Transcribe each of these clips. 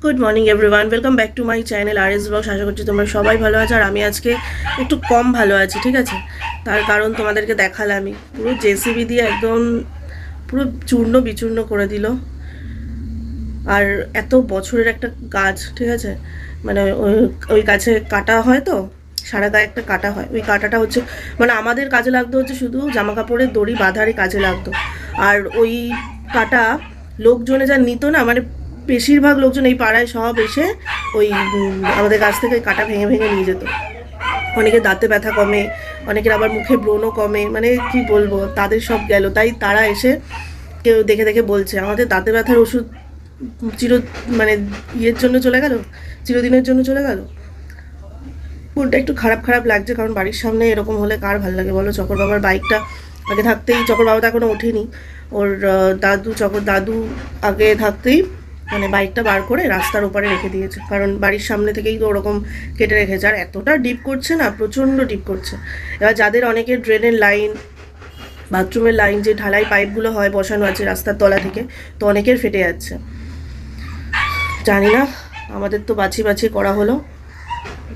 Good morning everyone, welcome back to my channel R S blogs. আশা করছি তোমরা সবাই ভালো আছো, আর আমি আজকে একটু কম ভালো আছি। ঠিক আছে, তার কারণ তোমাদেরকে দেখালামই, পুরো জেসিবি দিয়ে একদম পুরো চূর্ণ বিচূর্ণ করে দিল। আর এত বছরের একটা গাছ, ঠিক আছে, মানে ওই গাছে কাটা হয়, তো সারা গায়ে একটা কাটা হয়। ওই কাটাটা হচ্ছে মানে আমাদের কাজে লাগতো, হচ্ছে শুধু জামা কাপড়ের দড়ি বাঁধারই কাজে লাগতো। আর ওই কাটা লোকজনে যা নিত না, মানে বেশিরভাগ লোকজন এই পাড়ায় সব এসে ওই আমাদের গাছ থেকে কাটা ভেঙে ভেঙে নিয়ে যেত। অনেকের দাঁতে ব্যথা কমে, অনেকের আবার মুখে ব্রণও কমে, মানে কি বলবো, তাদের সব গেল। তাই তারা এসে কেউ দেখে দেখে বলছে আমাদের দাঁতে ব্যথার ওষুধ মানে ইয়ের জন্য চলে গেল, চিরদিনের জন্য চলে গেল। মনটা একটু খারাপ খারাপ লাগছে, কারণ বাড়ির সামনে এরকম হলে কার ভালো লাগে বলো। চকর বাবার বাইকটা আগে থাকতেই, চকর বাবা তো এখনো ওঠেনি, ওর চকর দাদু আগে থাকতেই মানে বাইকটা বার করে রাস্তার ওপারে রেখে দিয়েছে, কারণ বাড়ির সামনে থেকেই তো ওরকম কেটে রেখেছে। আর এতটা ডিপ করছে না, প্রচণ্ড ডিপ করছে। এবার যাদের অনেকের ড্রেনের লাইন, বাথরুমের লাইন, যে ঢালাই পাইপগুলো হয় বসানো আছে রাস্তার তলা থেকে, তো অনেকের ফেটে যাচ্ছে। জানি না, আমাদের তো বাছি বাছি করা হলো।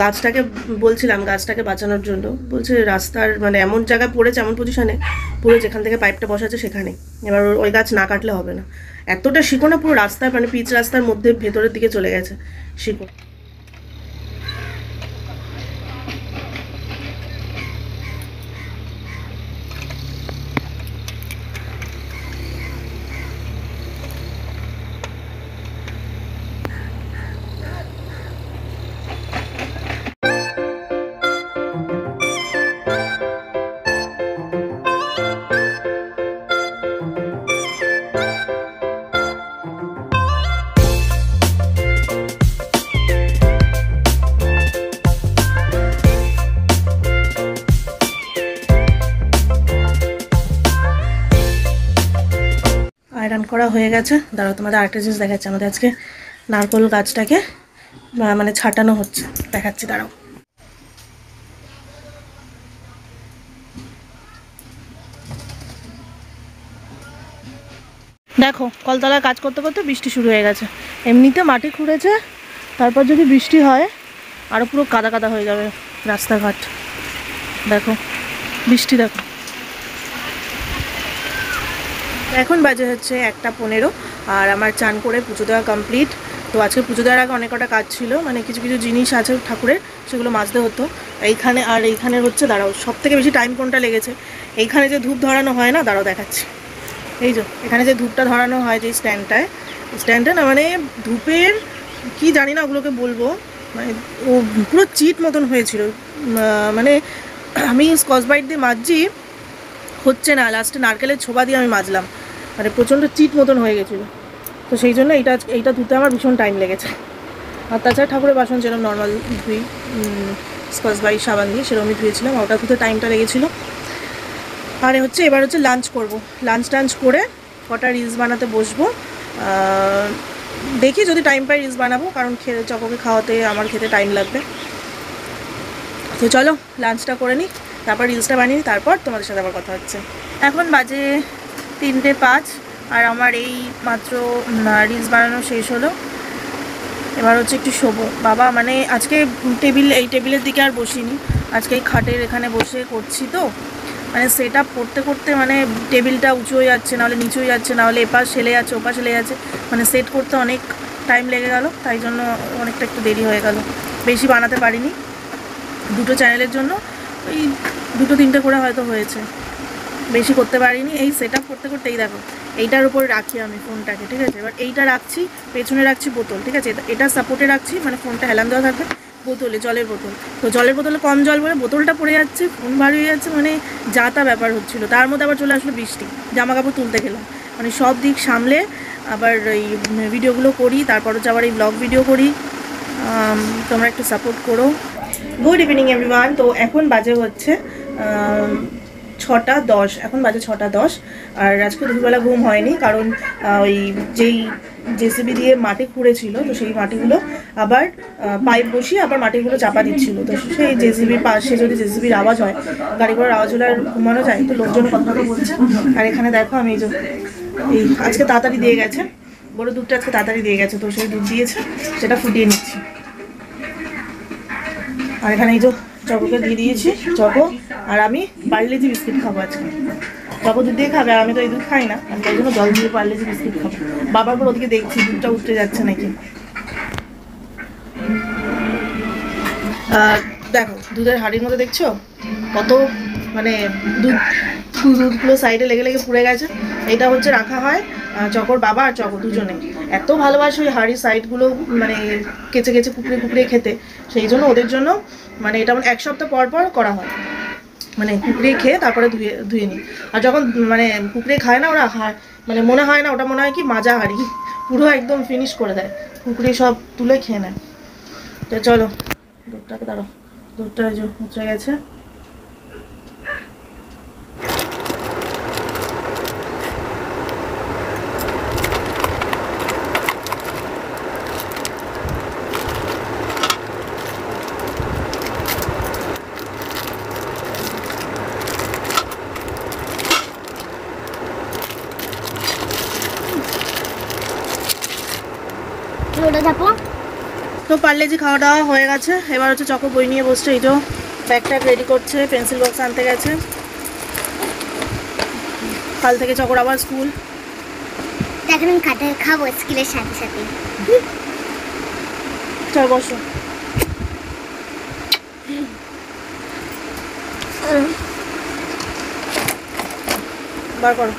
গাছটাকে বলছিলাম, গাছটাকে বাঁচানোর জন্য, বলছে রাস্তার মানে এমন জায়গায় পড়েছে, এমন পজিশনে পুরো যেখান থেকে পাইপটা বসাচ্ছে সেখানে। এবার ওই গাছ না কাটলে হবে না। এতটা শিকড় না, পুরো রাস্তার মানে পিচ রাস্তার মধ্যে ভেতরের দিকে চলে গেছে শিকড়। আয়রন করা হয়ে গেছে। দাঁড়াও, তোমাদের আরেকটা জিনিস দেখাচ্ছে। আমাদের আজকে নারকোল গাছটাকে মানে ছাটানো হচ্ছে, দেখাচ্ছি, দাঁড়াও। দেখো, কলতলায় কাজ করতে করতে বৃষ্টি শুরু হয়ে গেছে। এমনিতে মাটি খুঁড়েছে, তারপর যদি বৃষ্টি হয় আরও পুরো কাদা কাদা হয়ে যাবে রাস্তাঘাট। দেখো বৃষ্টি, দেখো। এখন বাজে হচ্ছে 1:15, আর আমার চান করে পুজো দেওয়া কমপ্লিট। তো আজকে পুজো দেওয়ার আগে অনেক কটা কাজ ছিল, মানে কিছু কিছু জিনিস আছে ঠাকুরের, সেগুলো মাজতে হতো এইখানে। আর এইখানে হচ্ছে, দাঁড়াও, সব থেকে বেশি টাইম কোনটা লেগেছে, এইখানে যে ধূপ ধরানো হয় না, দাঁড়াও দেখাচ্ছি। এই যে এখানে যে ধূপটা ধরানো হয়, যে স্ট্যান্ডটা না, মানে ধূপের কি জানি না ওগুলোকে বলবো, মানে ও পুরো চিট মতন হয়েছিল। মানে আমি স্কচব্রাইট দিয়ে মাজছি, হচ্ছে না, লাস্টে নারকেলের ছোবা দিয়ে আমি মাজলাম, মানে প্রচণ্ড চিট মতন হয়ে গেছিলো। তো সেই জন্য এইটা ধুতে আমার ভীষণ টাইম লেগেছে। আর তাছাড়া ঠাকুরের বাসন যেরকম নর্মাল ধুই স্কচব্রাইট সাবান দিয়ে, সেরকমই ধুয়েছিলাম, ওটা ধুতে টাইমটা লেগেছিলো। আর হচ্ছে এবার হচ্ছে লাঞ্চ করব, লাঞ্চ করে কটা রিলস বানাতে বসবো। দেখি যদি টাইম পাই রিলস বানাবো, কারণ চকোকে খাওয়াতে আমার খেতে টাইম লাগবে। তো চলো লাঞ্চটা করে নিই, তারপর রিলসটা বানিয়ে নিই, তারপর তোমাদের সাথে আবার কথা হচ্ছে। এখন বাজে 3:05, আর আমার এই মাত্র রিলস বানানো শেষ হলো। এবার হচ্ছে একটু শোবো। বাবা মানে আজকে এই টেবিলের দিকে আর বসিনি, আজকে এই খাটের এখানে বসে করছি। তো মানে সেট আপ করতে করতে মানে টেবিলটা উঁচু হয়ে যাচ্ছে, নাহলে নিচু হয়ে যাচ্ছে, নাহলে এপাশ হেলে যাচ্ছে ওপাশ হেলে যাচ্ছে, মানে সেট করতে অনেক টাইম লেগে গেল। তাই জন্য অনেকটা একটু দেরি হয়ে গেল, বেশি বানাতে পারিনি। দুটো চ্যানেলের জন্য ওই 2-3টে করে হয়তো হয়েছে, বেশি করতে পারিনি। এই সেট আপ করতে করতেই দেখো, এইটার উপরে রাখি আমি ফোনটাকে, ঠিক আছে। এবার এইটা রাখছি, পেছনে রাখছি বোতল, ঠিক আছে, এটা সাপোর্টে রাখছি, মানে ফোনটা হেলান দেওয়া থাকবে। বোতলে জলের বোতল, তো জলের বোতলে কম জল বলে বোতলটা পড়ে যাচ্ছে, ফোন ভারী হয়ে যাচ্ছে, মানে যা তা ব্যাপার হচ্ছিলো। তার মধ্যে আবার চলে আসলো বৃষ্টি, জামা কাপড় তুলতে গেলাম, মানে সব দিক সামলে আবার এই ভিডিওগুলো করি, তারপর হচ্ছে আবার এই ব্লগ ভিডিও করি। তোমরা একটু সাপোর্ট করো। Good evening everyone. তো এখন বাজে হচ্ছে 6:10, এখন বাজে 6:10। আর আজকে দুপুরবেলা ঘুম হয়নি, কারণ ওই যেই জেসিবি দিয়ে মাটি খুঁড়েছিল, তো সেই মাটিগুলো আবার পাইপ বসিয়ে আবার মাটিগুলো চাপা দিচ্ছিল। তো সেই জেসিবির পাশে যদি জেসিবির আওয়াজ হয়, গাড়ি ঘোড়ার আওয়াজ হলে আর ঘুমানো যায়, তো লোকজন কথা বলছে। আর এখানে দেখো আমি এই আজকে তাড়াতাড়ি দিয়ে গেছে, গরুর দুধটা আজকে তাড়াতাড়ি দিয়ে গেছে, তো সেই দুধ দিয়েছে, সেটা ফুটিয়ে নিচ্ছি। আর এখানে এই যে চকোকে দিয়ে দিয়েছি, চকো আর আমি পার্লেজি বিস্কিট খাবো আজকে। চকো দুধ দিয়ে খাবে, আর আমি তো এই দুধ খাই না, আমি তাই জন্য জল দিয়ে পার্লেজি বিস্কিট খাবো। বাবার পর ওদিকে দেখছি দুধটা উঠতে যাচ্ছে নাকি। দেখো দুধের হাঁড়ির মধ্যে দেখছো কত মানে দুধগুলো সাইডে লেগে লেগে পুড়ে গেছে। এটা হচ্ছে রাখা হয় চকোর বাবা আর চকো দুজনে এত ভালোবাসে ওই হাঁড়ির সাইডগুলো মানে কেচে কেচে কুকড়ে কুকড়ে খেতে, সেই জন্য ওদের জন্য মানে এটা এক সপ্তাহ পর পর করা হয়, মানে কুকড়ে খেয়ে তারপরে ধুয়ে নিই। আর যখন মানে কুকড়ে খায় না ওরা, মানে মনে হয় না ওটা, মনে হয় কি মাজা হাঁড়ি, পুরো একদম ফিনিশ করে দেয়, কুকড়ে সব তুলে খেয়ে নেয়। তো চলো দুধটাকে দাঁড়ো, দুধটা হচ্ছে গেছে। তো পার্লেজি খাওয়া দাওয়া হয়ে গেছে, এবার হচ্ছে চকো বই নিয়ে বসছে, এই যে ব্যাগ ট্যাগ রেডি করছে, পেন্সিল বক্স আনতে গেছে। কাল থেকে চকোর আবার স্কুল, এখন খাবো স্কুলের সাথে সাথে। চল বসো। বার করো,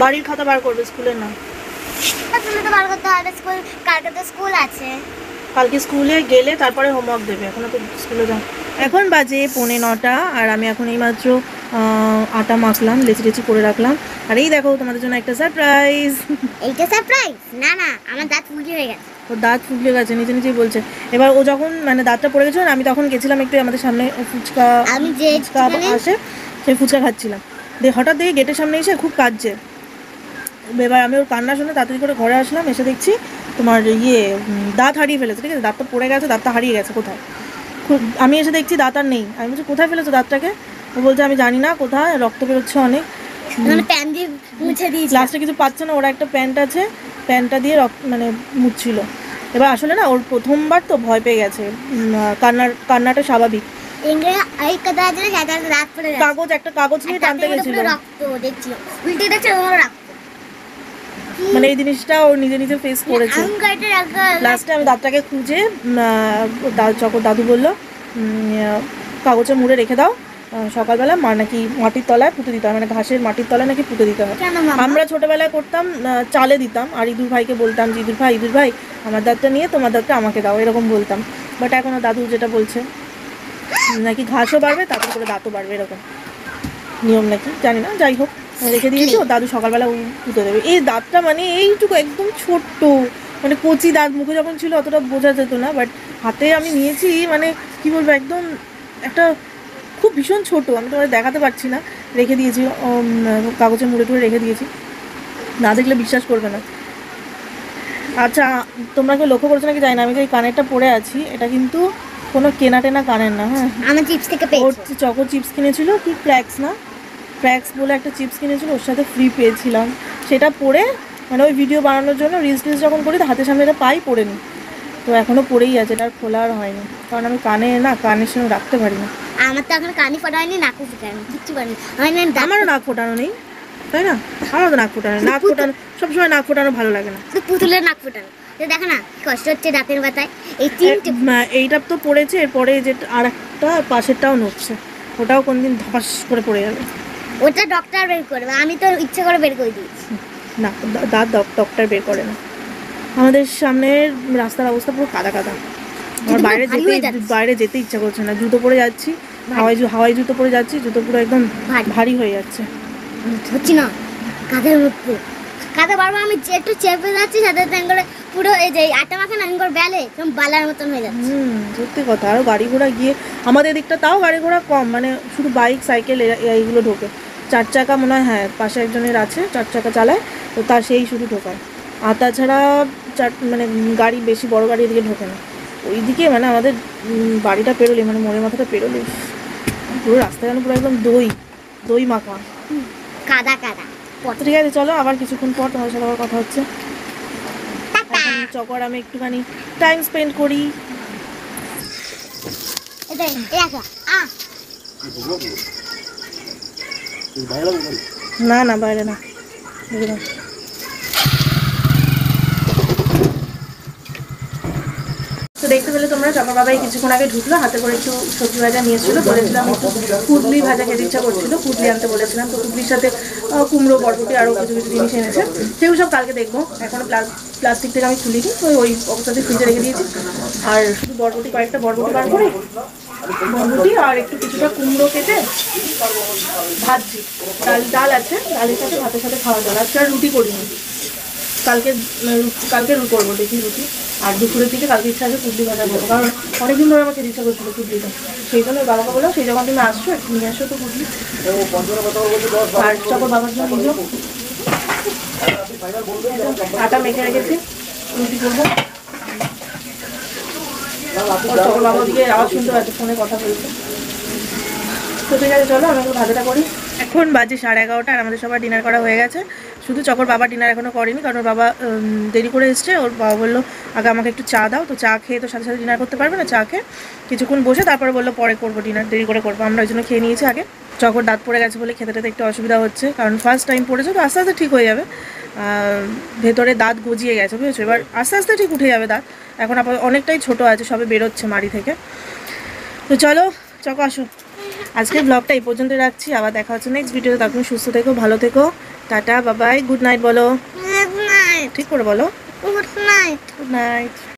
বাড়ির খাতা বার করবে, স্কুলের না। তুমি তো বার করতে হবে, স্কুল কালকে তো স্কুল আছে। কালকে স্কুলে গেলে তারপরে হোমওয়ার্ক দেবে, এখনো তো স্কুলে যাও। এখন বাজে 9:45 আর আমি এখন এই মাত্র আটা মাখলাম, লেচি লেচি করে রাখলাম। আর এই দেখো তোমাদের জন্য একটা সারপ্রাইজ। এইটা সারপ্রাইজ? না না, আমার দাঁত ফুলে হয়ে গেছে। ওর দাঁত ফুলে গেছে, নিজে নিজেই বলছে। এবার ও যখন মানে দাঁতটা পড়ে গেছিল, আমি তখন গেছিলাম একটু আমাদের সামনে ফুচকা, আমি যে আসে সেই ফুচকা খাচ্ছিলাম, হঠাৎ দেখি গেটের সামনে এসে খুব কাঁদছে। এবার আমি ওর কান্না শুনে তাড়াতাড়ি করে ঘরে আসলাম, এসে দেখছি তোমার দাঁত হারিয়ে ফেলেছে। ঠিক আছে, দাঁতটা পড়ে গেছে, দাঁতটা হারিয়ে গেছে কোথায়। আমি এসে দেখছি দাঁত আর নেই। আমি বলছি কোথায় ফেলেছো দাঁতটাকে? ও বলছে আমি জানি না কোথায়, রক্ত বেরোচ্ছে অনেক, প্যান দিয়ে মুছে দিয়েছি। লাস্টে কিছু পাচ্ছে না, ওরা একটা প্যান্ট আছে, প্যান্টটা দিয়ে মানে মুছছিল। এবার আসলে না ওর প্রথমবার তো ভয় পেয়ে গেছে, কান্নাটা স্বাভাবিক। কাগজ, একটা কাগজ নিয়ে টানতে গেছিল, মানে এই জিনিসটা ও নিজে নিজে ফেস করেছে। লাস্টে আমি দাঁতটাকে খুঁজে চকর দাদু বললো কাগজে মুড়ে রেখে দাও, সকালবেলা মা নাকি মাটির তলায় পুঁতে দিতে হয়, মানে ঘাসের মাটির তলায় নাকি পুঁতে দিতে হয়। আমরা ছোটবেলায় করতাম, চালে দিতাম, আর ইঁদুর ভাইকে বলতাম যে ইঁদুর ভাই আমার দাঁতটা নিয়ে তোমার দাঁতটা আমাকে দাও, এরকম বলতাম। বাট এখনও দাদু যেটা বলছে নাকি ঘাসও বাড়বে তারপর করে দাঁতও বাড়বে, এরকম নিয়ম নাকি, জানি না। যাই হোক রেখে দিয়েছি, ও দাদু সকালবেলা পুঁতে দেবে। এই দাঁতটা মানে এইটুকু একদম ছোট্ট, মানে কচি দাঁত, মুখে যখন ছিল অতটা বোঝা যেত না, বাট হাতে আমি নিয়েছি, মানে কি বলবো একদম একটা খুব ভীষণ ছোট, আমি তোমাদের দেখাতে পারছি না। রেখে দিয়েছি কাগজে মুড়ে টুড়ে রেখে দিয়েছি, না দেখলে বিশ্বাস করবে না। আচ্ছা তোমরা কেউ লক্ষ্য করছো নাকি জানি না, আমি যে এই কানেরটা পরে আছি এটা কিন্তু কোনো কেনা টেনা কানের না। হ্যাঁ, আমার চিপস থেকে চকো চিপস কিনেছিল, কি ক্র্যাক্স না, ক্র্যাক্স বলে একটা চিপস কিনেছিল, ওর সাথে ফ্রি পেয়েছিলাম, সেটা পরে মানে ওই ভিডিও বানানোর জন্য রিলস যখন করি হাতের সামনে এটা পাই পরে নিই, তো এখনও পরেই আছে, এটা আর খোলা আর হয়নি, কারণ আমি কানের সঙ্গে রাখতে পারি না। আমার তো এখন কানি ফোটা হয়নি, নাকও ফোটায়নি, কিচ্ছু করিনি। আমারও নাক ফোটানো নেই, তাই না? আমারও তো নাক ফোটানো, নাক ফোটানো সবসময় নাক ফোটানো ভালো লাগে না, পুতুলের নাক ফোটানো। দেখো না কষ্ট হচ্ছে দাঁতের ব্যথায়। এই তিনটে এইটা তো পড়েছে, এরপরে যে আর একটা পাশেরটাও নড়ছে, ওটাও কোনদিন ধপাস করে পড়ে যাবে। ওটা ডক্টর বের করবে, আমি তো ইচ্ছে করে বের করে দিয়েছি। না, দাঁত ডক্টর বের করে না। আমাদের সামনের রাস্তার অবস্থা পুরো কাদা কাদা, আমার বাইরে যেতে ইচ্ছা করছে না। জুতো পরে যাচ্ছি, হাওয়াই জুতো পরে যাচ্ছি, জুতো পুরো একদম ভারী হয়ে যাচ্ছে, হচ্ছি না কাঁধের মধ্যে কাঁধে বারবার আমি একটু চেপে যাচ্ছি, সাথে করে পুরো এই যে আটা মাখা না করে বেলে একদম বালার মতন হয়ে যাচ্ছে। সত্যি কথা। আরও গাড়ি ঘোড়া গিয়ে আমাদের দিকটা তাও গাড়ি ঘোড়া কম, মানে শুধু বাইক সাইকেল এইগুলো ঢোকে, 4 চাকা মনে হয়, হ্যাঁ পাশে একজনের আছে 4 চাকা চালায়, তো তার সেই শুধু ঢোকায়, আর তাছাড়া মানে গাড়ি বেশি বড় গাড়ি এদিকে ঢোকে না। ওইদিকে মানে আমাদের বাড়িটা পেরোলে, মানে মোড়ের মাথাটা পেরোলে পুরো রাস্তা যেন পুরো একদম দই মাখা, কাদা কাদা পর। তো ঠিক আছে, চলো আবার কিছুক্ষণ পর তোমার সাথে আবার কথা হচ্ছে। টাটা। এখন চকর আমি একটুখানি টাইম স্পেন্ড করি। এটাই রাখা না না, বাইরে না, দেখে নাও। তো দেখতে পেলে তোমরা, চকর বাবাই কিছুক্ষণ আগে ঢুকলো, হাতে করে একটু সবজি ভাজা নিয়েছিল। বলেছিলাম একটু কুদলি ভাজা খেতে ইচ্ছা করছিল, কুদলি আনতে বলেছিলাম। তো কুদলির সাথে কুমড়ো, বরবটি, আরও কিছু কিছু জিনিস এনেছে। সেগুলো সব কালকে দেখবো। এখনও প্লাস্টিক থেকে আমি তুলিনি, ওই অবস্থাতে ফ্রিজে রেখে দিয়েছি। আর শুধু বরবটি, কয়েকটা বরবটি বার করে বরবটি আর একটু কিছুটা কুমড়ো কেটে ভাজছি। ডাল আছে, ডালের সাথে ভাতের সাথে খাওয়া যাবে। আজকে আর রুটি করিনি, কালকে কালকে করবো, দেখি রুটি। আর দুপুরের দিকে কালকে ইচ্ছা আছে কুদলি ভাজা করবো, কারণ অনেকদিন ধরে আমাকে ইচ্ছা করছিল কুদলিটা। সেই জন্য বাবাকে বললাম, সেই যখন তুমি আসছো একটু নিয়ে আসো তো কুদলি। আর চকর বাবার জন্য নিল আটা মেখে রেখেছি, রুটি করবো। চকর বাবার দিকে আওয়াজ শুনতে পাচ্ছি, ফোনে কথা বলছে। তো ঠিক আছে, চলো আমি একটু ভাজাটা করি। এখন বাজে 11:30 আর আমাদের সবার ডিনার করা হয়ে গেছে। শুধু চকর বাবা ডিনার এখনও করেনি, কারণ ওর বাবা দেরি করে এসছে। ওর বাবা বললো আগে আমাকে একটু চা দাও। তো চা খেয়ে তো সাথে সাথে ডিনার করতে পারবে না, চা খেয়ে কিছুক্ষণ বসে তারপরে বললো পরে করবো ডিনার, দেরি করে করবো। আমরা ওই জন্য খেয়ে নিয়েছি আগে। চকর দাঁত পড়ে গেছে বলে খেতে একটু অসুবিধা হচ্ছে, কারণ ফার্স্ট টাইম পড়েছে। তো আস্তে আস্তে ঠিক হয়ে যাবে। ভেতরে দাঁত গজিয়ে গেছে, বুঝেছো? এবার আস্তে আস্তে ঠিক উঠে যাবে দাঁত। এখন অনেকটাই ছোটো আছে, সবে বেরোচ্ছে মাড়ি থেকে। তো চলো চকো আসো, আজকের ব্লগটা এই পর্যন্ত রাখছি। আবার দেখা হচ্ছে নেক্সট ভিডিওতে। তখন সুস্থ থেকো, ভালো থেকো, টাটা, বাবাই, গুড নাইট বলো। Good night. ঠিক করে বলো, গুড নাইট। Good night.